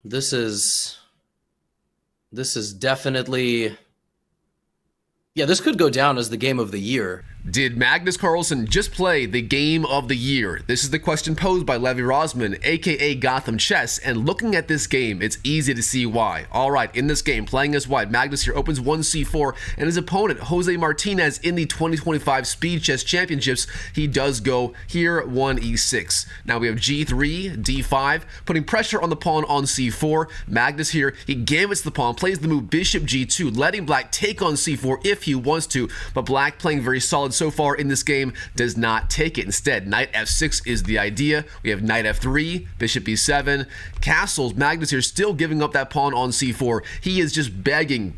This is this is definitely, yeah, this could go down as the game of the year. Did Magnus Carlsen just play the game of the year? This is the question posed by Levi Rosman, aka Gotham Chess, and looking at this game, it's easy to see why. Alright, in this game, playing as white, Magnus here opens 1c4, and his opponent, Jose Martinez, in the 2025 Speed Chess Championships, he does go here 1e6. Now we have g3, d5, putting pressure on the pawn on c4. Magnus here, he gambits the pawn, plays the move bishop g2, letting black take on c4 if he wants to, but black, playing very solid so far in this game, does not take it. Instead, knight f6 is the idea. We have knight f3, bishop b7, castles. Magnus here still giving up that pawn on c4. He is just begging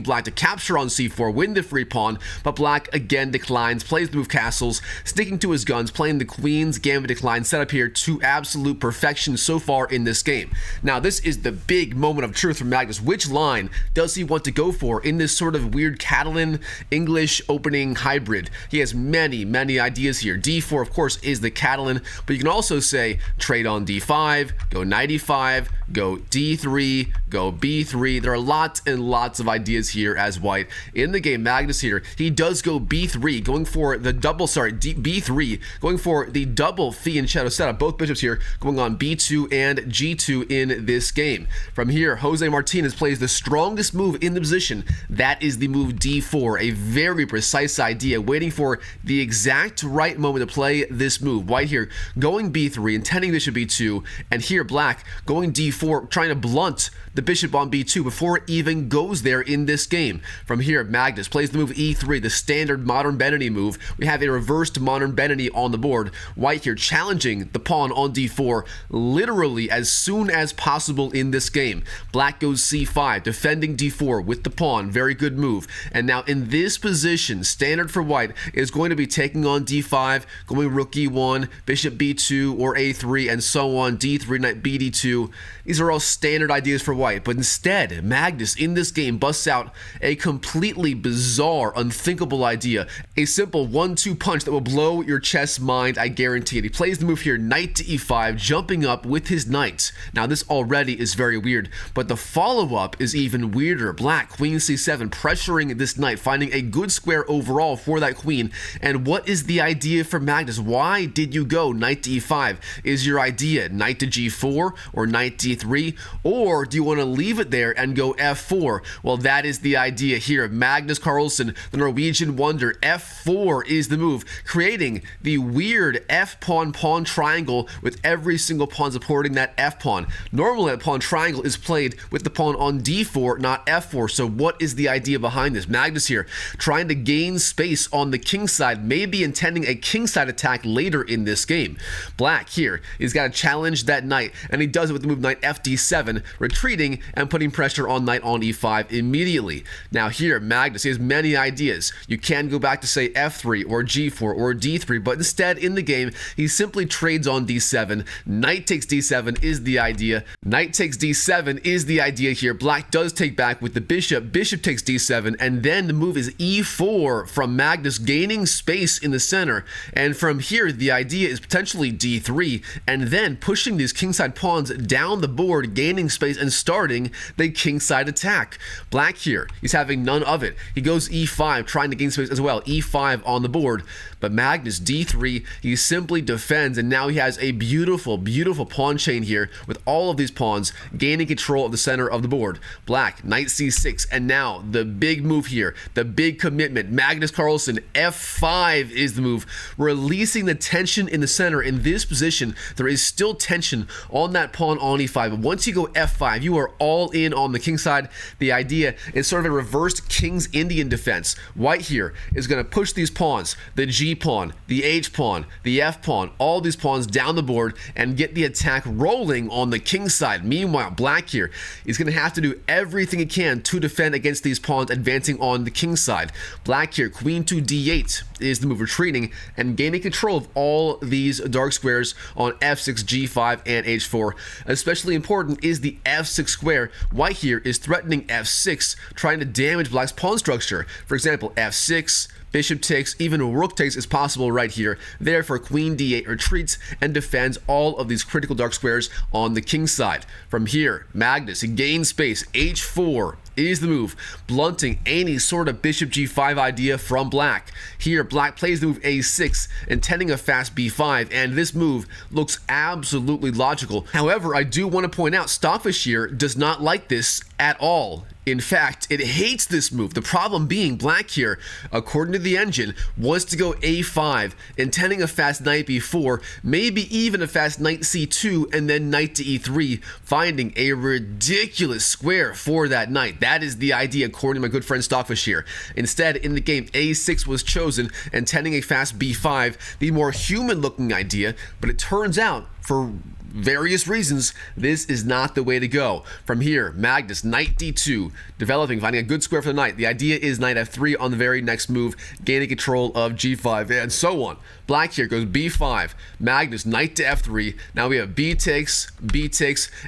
black to capture on c4, win the free pawn, but black again declines, plays the move castles, sticking to his guns, playing the queen's gambit decline, set up here to absolute perfection so far in this game. Now, this is the big moment of truth for Magnus. Which line does he want to go for in this sort of weird Catalan English opening hybrid? He has many ideas here. d4, of course, is the Catalan, but you can also say trade on d5, go knight e5, go d3, go b3. There are lots and lots of ideas here as white. In the game, Magnus here, he does go b3, going for the double, b3, going for the double phi and shadow setup. Both bishops here going on b2 and g2 in this game. From here, Jose Martinez plays the strongest move in the position. That is the move d4, a very precise idea, waiting for the exact right moment to play this move. White here going b3, intending bishop b2, and here black going d4, trying to blunt the bishop on b2 before it even goes there in this game. From here, Magnus plays the move e3, the standard modern Benini move. We have a reversed modern Benini on the board. White here challenging the pawn on d4 literally as soon as possible in this game. Black goes c5, defending d4 with the pawn. Very good move. And now in this position, standard for white is going to be taking on d5, going rook e1, bishop b2 or a3, and so on, d3, knight bd2. These are all standard ideas for white, but instead, Magnus in this game busts out a completely bizarre, unthinkable idea. A simple 1-2 punch that will blow your chess mind, I guarantee it. He plays the move here, knight to e5, jumping up with his knight. Now this already is very weird, but the follow-up is even weirder. Black, queen c7, pressuring this knight, finding a good square overall for that queen. And what is the idea for Magnus? Why did you go knight to e5? Is your idea knight to g4 or knight d3? Or do you want to leave it there and go f4? Well, that is the idea here. Magnus Carlsen, the Norwegian wonder, f4 is the move, creating the weird f-pawn-pawn triangle with every single pawn supporting that f-pawn. Normally, that pawn triangle is played with the pawn on d4, not f4. So what is the idea behind this? Magnus here, trying to gain space on the kingside, maybe intending a kingside attack later in this game. Black here, he's got to challenge that knight, and he does it with the move knight fd7, retreating and putting pressure on knight on e5 immediately. Now here, Magnus, he has many ideas. You can go back to say f3 or g4 or d3, but instead in the game, he simply trades on d7. Knight takes d7 is the idea. Knight takes d7 is the idea here. Black does take back with the bishop. Bishop takes d7, and then the move is e4 from Magnus, gaining space in the center. And from here, the idea is potentially d3, and then pushing these kingside pawns down the board, gaining space and starting the kingside attack. Black here, he's having none of it. He goes e5, trying to gain space as well, e5 on the board. But Magnus, d3, he simply defends, and now he has a beautiful pawn chain here with all of these pawns gaining control of the center of the board. Black, knight c6, and now the big move here, the big commitment. Magnus Carlsen, f5 is the move, releasing the tension in the center. In this position, there is still tension on that pawn on e5, but once you go f5, you are all in on the king side. The idea is sort of a reversed King's Indian defense. White here is going to push these pawns, the g pawn, the h pawn, the f pawn, all these pawns down the board and get the attack rolling on the king side. Meanwhile, black here is going to have to do everything he can to defend against these pawns advancing on the king side. Black here, queen to d8 is the move, retreating and gaining control of all these dark squares on f6, g5, and h4. Especially important is the f6 square. White here is threatening f6, trying to damage black's pawn structure. For example, f6, bishop takes, even rook takes is possible right here. Therefore, queen d8 retreats and defends all of these critical dark squares on the king side. From here, Magnus gains space. h4 is the move, blunting any sort of bishop g5 idea from black. Here, black plays the move a6, intending a fast b5, and this move looks absolutely logical. However, I do want to point out, Stockfish here does not like this at all. In fact, it hates this move. The problem being, black here, according to the engine, wants to go a5, intending a fast knight b4, maybe even a fast knight c2, and then knight to e3, finding a ridiculous square for that knight. That is the idea, according to my good friend Stockfish here. Instead, in the game, a6 was chosen, intending a fast b5, the more human-looking idea, but it turns out, for various reasons, this is not the way to go. From here, Magnus, knight d2, developing, finding a good square for the knight. The idea is knight f3 on the very next move, gaining control of g5, and so on. Black here goes b5, Magnus, knight to f3. Now we have b takes,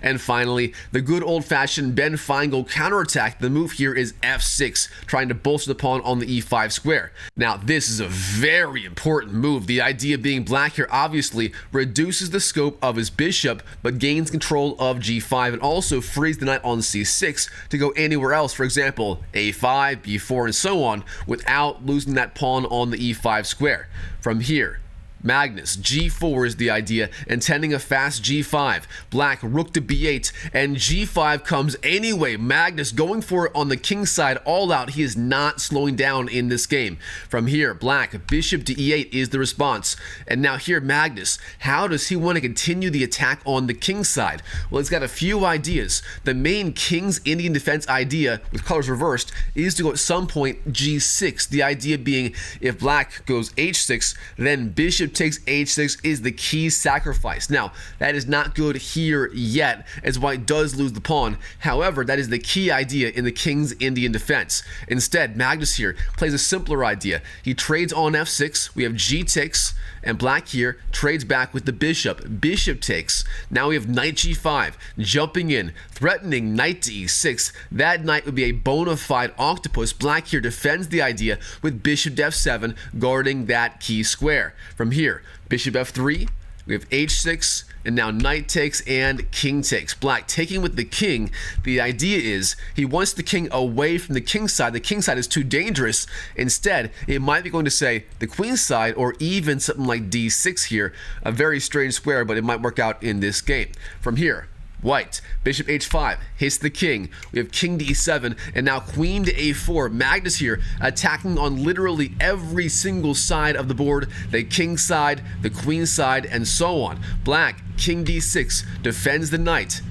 and finally, the good old-fashioned Ben Feingold counterattack. The move here is f6, trying to bolster the pawn on the e5 square. Now, this is a very important move. The idea being black here obviously reduces the scope of his bishop, but gains control of g5 and also frees the knight on c6 to go anywhere else, for example, a5, b4, and so on, without losing that pawn on the e5 square. From here, Magnus, g4 is the idea, intending a fast g5. Black, rook to b8, and g5 comes anyway. Magnus going for it on the king side all out. He is not slowing down in this game. From here, black, bishop to e8 is the response. And now here, Magnus, how does he want to continue the attack on the king side? Well, he's got a few ideas. The main king's Indian defense idea, with colors reversed, is to go at some point g6. The idea being, if black goes h6, then bishop takes h6 is the key sacrifice. Now, that is not good here yet, as white does lose the pawn. However, that is the key idea in the king's Indian defense. Instead, Magnus here plays a simpler idea. He trades on f6, we have g takes, and black here trades back with the bishop. Bishop takes. Now we have knight g5, jumping in, threatening knight to e6. That knight would be a bona fide octopus. Black here defends the idea with bishop to f7, guarding that key square. From here, bishop f3, we have h6, and now knight takes and king takes. Black taking with the king. The idea is he wants the king away from the king side. The king side is too dangerous. Instead, it might be going to say the queen side, or even something like d6 here. A very strange square, but it might work out in this game. From here, white, bishop h5, hits the king. We have king to e7, and now queen to a4. Magnus here attacking on literally every single side of the board. The king side, the queen side, and so on. Black, king d6, defends the knight.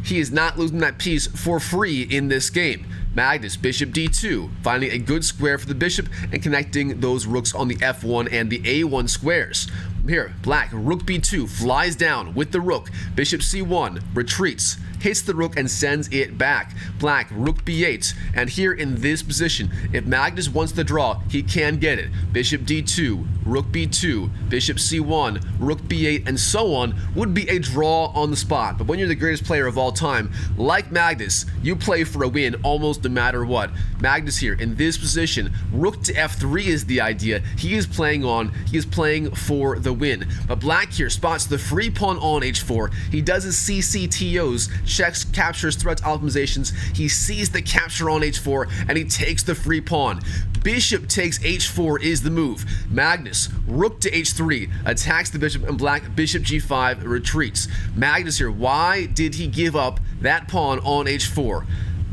He is not losing that piece for free in this game. Magnus, bishop d2, finding a good square for the bishop and connecting those rooks on the f1 and the a1 squares. Here, black, rook b2, flies down with the rook. Bishop c1, retreats, hits the rook and sends it back. Black, rook b8, and here in this position, if Magnus wants the draw, he can get it. Bishop d2, rook b2, bishop c1, rook b8, and so on would be a draw on the spot. But when you're the greatest player of all time, like Magnus, you play for a win almost no matter what. Magnus here in this position, rook to f3 is the idea. He is playing for the win. But black here spots the free pawn on h4. He does his CCTOs, checks, captures, threats, optimizations. He sees the capture on h4 and he takes the free pawn. Bishop takes h4 is the move. Magnus, rook to h3, attacks the bishop, and black, bishop g5, retreats. Magnus here, why did he give up that pawn on h4?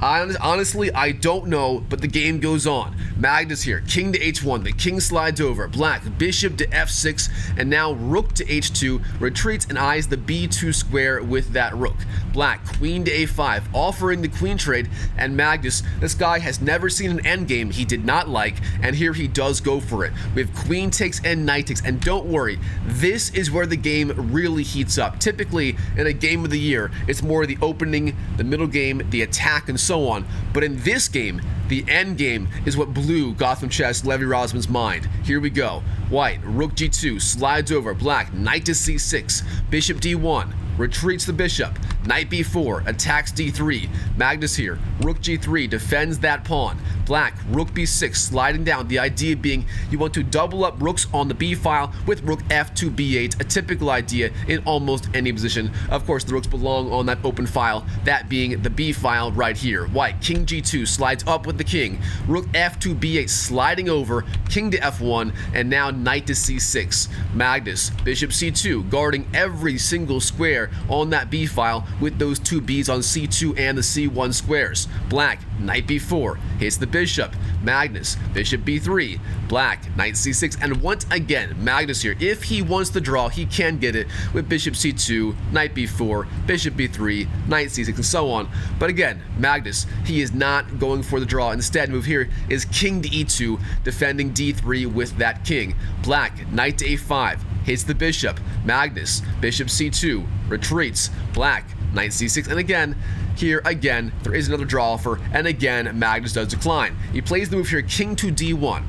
Honestly, I don't know, but the game goes on. Magnus here, king to h1, the king slides over. Black, bishop to f6, and now rook to h2, retreats and eyes the b2 square with that rook. Black, queen to a5, offering the queen trade, and Magnus, this guy has never seen an endgame he did not like, and here he does go for it. We have queen takes and knight takes, and don't worry, this is where the game really heats up. Typically, in a game of the year, it's more the opening, the middle game, the attack, and so on. But in this game, the endgame is what blew Gotham Chess Levi Rosman's mind. Here we go. White, rook g2, slides over. Black, knight to c6, bishop d1, retreats the bishop, knight b4, attacks d3. Magnus here, rook g3, defends that pawn. Black, rook b6, sliding down. The idea being you want to double up rooks on the b file with rook f2 b8, a typical idea in almost any position. Of course, the rooks belong on that open file, that being the b file right here. White, king g2, slides up with the king. Rook f2 b8, sliding over, king to f1, and now knight to c6. Magnus, bishop c2, guarding every single square on that b file with those two b's on c2 and the c1 squares. Black, knight b4, hits the bishop. Magnus, bishop b3. Black, knight c6, and once again, Magnus here, if he wants to draw, he can get it with bishop c2, knight b4, bishop b3, knight c6, and so on. But again, Magnus, he is not going for the draw. Instead, move here is king to e2, defending d3 with that king. Black, knight to a5, hits the bishop. Magnus, bishop c2, retreats. Black, knight c6, and again, here again, there is another draw offer, and again, Magnus does decline. He plays the move here, king to d1.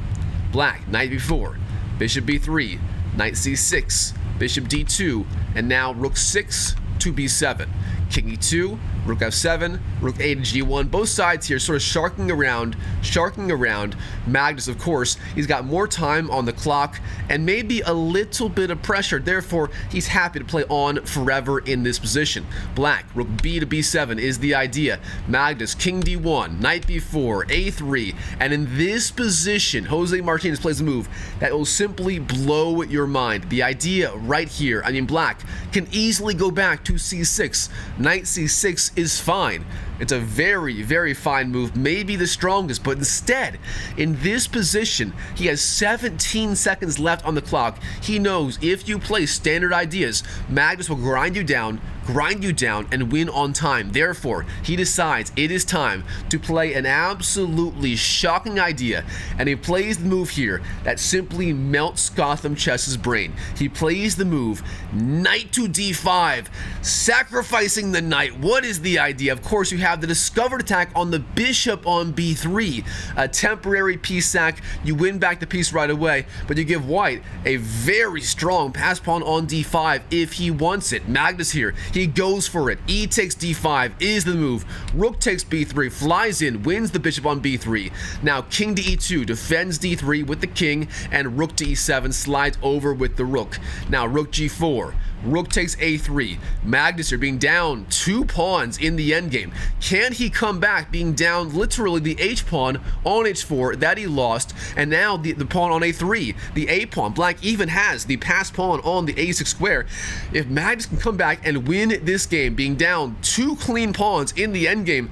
Black, knight b4, bishop b3, knight c6, bishop d2, and now rook 6 to b7. King e2, rook f7, rook a to g1. Both sides here sort of sharking around. Magnus, of course, he's got more time on the clock and maybe a little bit of pressure. Therefore, he's happy to play on forever in this position. Black, rook b to b7 is the idea. Magnus, king d1, knight b4, a3. And in this position, Jose Martinez plays a move that will simply blow your mind. The idea right here, Black can easily go back to c6. Knight c6 is fine. It's a very, very fine move, maybe the strongest, but instead, in this position, he has 17 seconds left on the clock. He knows if you play standard ideas, Magnus will grind you down, and win on time. Therefore, he decides it is time to play an absolutely shocking idea, and he plays the move here that simply melts Gotham Chess's brain. He plays the move knight to d5, sacrificing the knight. What is the idea? Of course, you have the discovered attack on the bishop on b3, a temporary piece sack. You win back the piece right away, but you give white a very strong pass pawn on d5 if he wants it. Magnus here, he goes for it. E takes d5 is the move. Rook takes b3, flies in, wins the bishop on b3. Now king to e2, defends d3 with the king, and rook to e7 slides over with the rook. Now rook g4. Rook takes a3. Magnus here being down 2 pawns in the endgame. Can he come back being down literally the h-pawn on h4 that he lost, and now the pawn on a3, the a-pawn. Black even has the passed pawn on the a6 square. If Magnus can come back and win this game being down 2 clean pawns in the endgame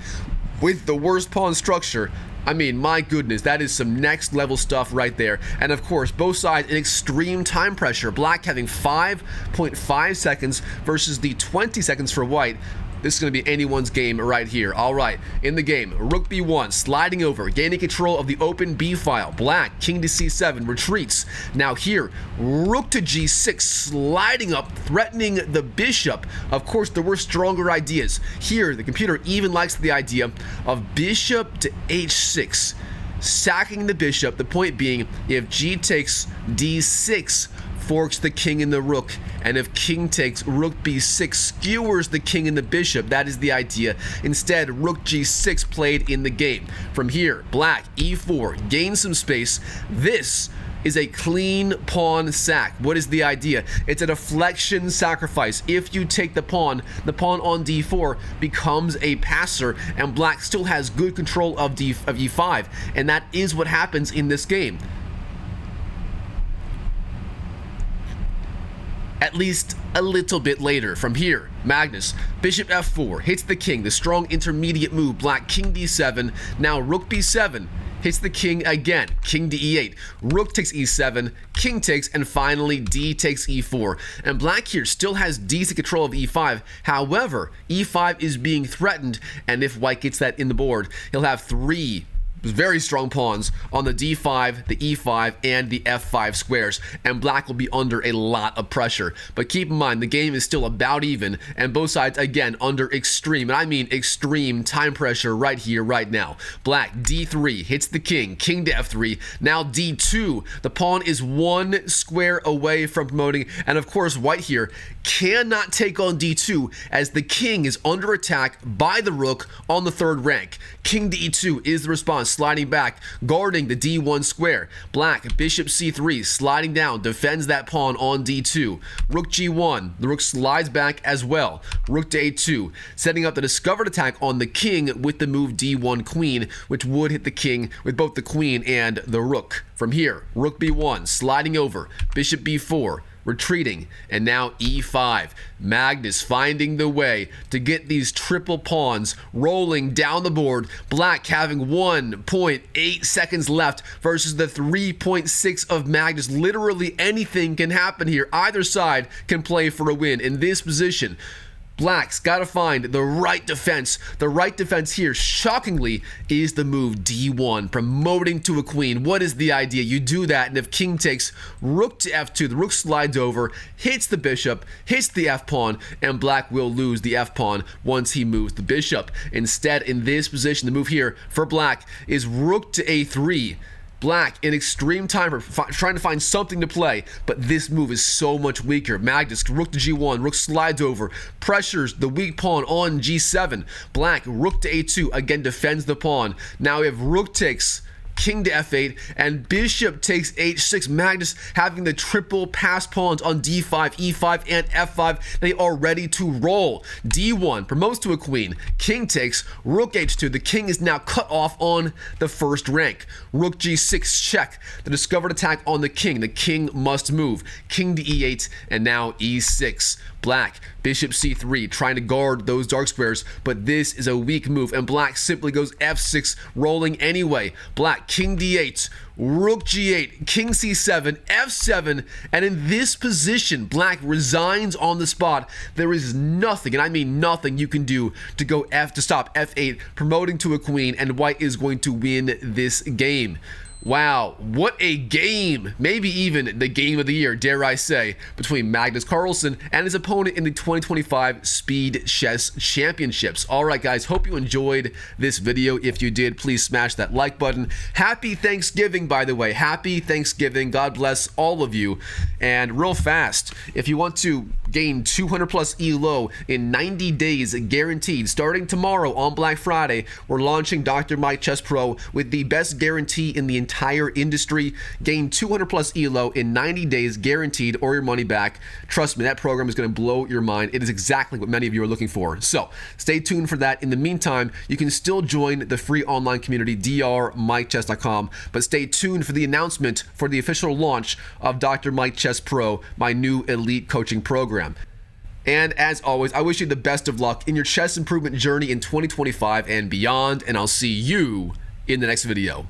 with the worst pawn structure, my goodness, that is some next level stuff right there. And of course, both sides in extreme time pressure. Black having 5.5 seconds versus the 20 seconds for white. This is going to be anyone's game right here. All right, in the game, rook b1, sliding over, gaining control of the open b file. Black, king to c7, retreats. Now here, rook to g6, sliding up, threatening the bishop. Of course, there were stronger ideas. Here, the computer even likes the idea of bishop to h6, sacking the bishop. The point being, if g takes d6, forks the king and the rook, and if king takes rook b6, skewers the king and the bishop. That is the idea. Instead, rook g6 played in the game. From here, black e4 gains some space. This is a clean pawn sack. What is the idea? It's a deflection sacrifice. If you take the pawn on d4 becomes a passer, and black still has good control of e5, and that is what happens in this game. At least a little bit later. From here, Magnus, bishop f4, hits the king, the strong intermediate move. Black, king d7, now rook b7, hits the king again, king to e8, rook takes e7, king takes, and finally d takes e4. And black here still has decent control of e5. However, e5 is being threatened, and if white gets that in the board, he'll have 3 very strong pawns on the d5, the e5, and the f5 squares, and black will be under a lot of pressure. But keep in mind, the game is still about even, and both sides, again, under extreme, and I mean extreme time pressure right here, right now. Black, d3, hits the king, king to f3, now d2. The pawn is one square away from promoting, and of course, white here cannot take on d2 as the king is under attack by the rook on the third rank. King to e2 is the response, sliding back, guarding the d1 square. Black, bishop c3, sliding down, defends that pawn on d2. Rook g1, the rook slides back as well. Rook to a2, setting up the discovered attack on the king with the move d1 queen, which would hit the king with both the queen and the rook. From here, rook b1, sliding over, bishop b4, retreating, and now e5. Magnus finding the way to get these triple pawns rolling down the board. Black having 1.8 seconds left versus the 3.6 of Magnus. Literally anything can happen here. Either side can play for a win in this position. Black's got to find the right defense. The right defense here, shockingly, is the move d1, promoting to a queen. What is the idea? You do that, and if king takes, rook to f2, the rook slides over, hits the bishop, hits the f-pawn, and black will lose the f-pawn once he moves the bishop. Instead, in this position, the move here for black is rook to a3. Black in extreme time trying to find something to play, but this move is so much weaker. Magnus, rook to g1, rook slides over, pressures the weak pawn on g7. Black, rook to a2, again defends the pawn. Now we have rook takes, king to f8, and bishop takes h6. Magnus having the triple pass pawns on d5, e5, and f5. They are ready to roll. d1 promotes to a queen. King takes, rook h2. The king is now cut off on the first rank. Rook g6 check. The discovered attack on the king. The king must move. King to e8, and now e6. Black, bishop c3, trying to guard those dark squares, but this is a weak move, and black simply goes f6, rolling anyway. Black, king d8, rook g8, king c7, f7, and in this position, black resigns on the spot. There is nothing, and I mean nothing, you can do to go to stop f8, promoting to a queen, and white is going to win this game. Wow, what a game! Maybe even the game of the year, dare I say, between Magnus Carlsen and his opponent in the 2025 Speed Chess Championships. Alright guys, hope you enjoyed this video. If you did, please smash that like button. Happy Thanksgiving, by the way. Happy Thanksgiving. God bless all of you. And real fast, if you want to gain 200 plus ELO in 90 days guaranteed, starting tomorrow on Black Friday, we're launching Dr. Mike Chess Pro with the best guarantee in the entire industry. Gain 200 plus ELO in 90 days guaranteed, or your money back. Trust me, that program is going to blow your mind. It is exactly what many of you are looking for. So stay tuned for that. In the meantime, you can still join the free online community, drmikechess.com, but stay tuned for the announcement for the official launch of Dr. Mike Chess Pro, my new elite coaching program. And as always, I wish you the best of luck in your chess improvement journey in 2025 and beyond, and I'll see you in the next video.